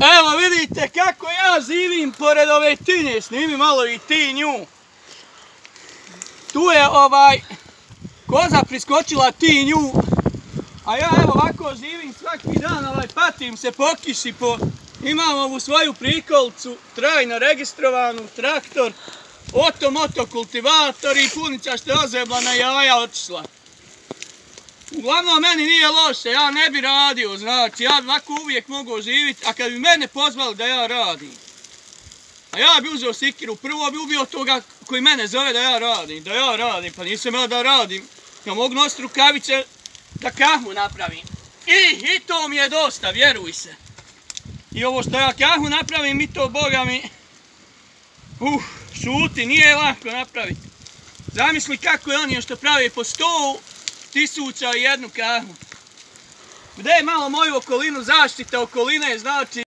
Evo vidite kako ja živim pored ove tinje, snimi malo i ti nju. Tu je koza priskočila ti nju, a ja evo ovako živim svaki dan, patim se po kiši, imam ovu svoju prikolicu, trajno registrovanu, traktor, moto kultivator i punica što je ozebla jaja otišla. Uglavnom meni nije loše, ja ne bi radio, znači ja ovako uvijek mogu živjeti, a kad bi mene pozvali da ja radim, a ja bi uzeo sikiru, prvo bi ubio toga koji mene zove da ja radim, pa nisam ja da radim, ja mogu nositi rukavice da kahmu napravim. I to mi je dosta, vjeruj se. I ovo što ja kahmu napravim, i to boga mi, šuti, nije lako napraviti. Zamisli kako je oni što pravi po 100.000 i jednu kahmu. Gdje je malo moju okolinu, zaštita okoline, znači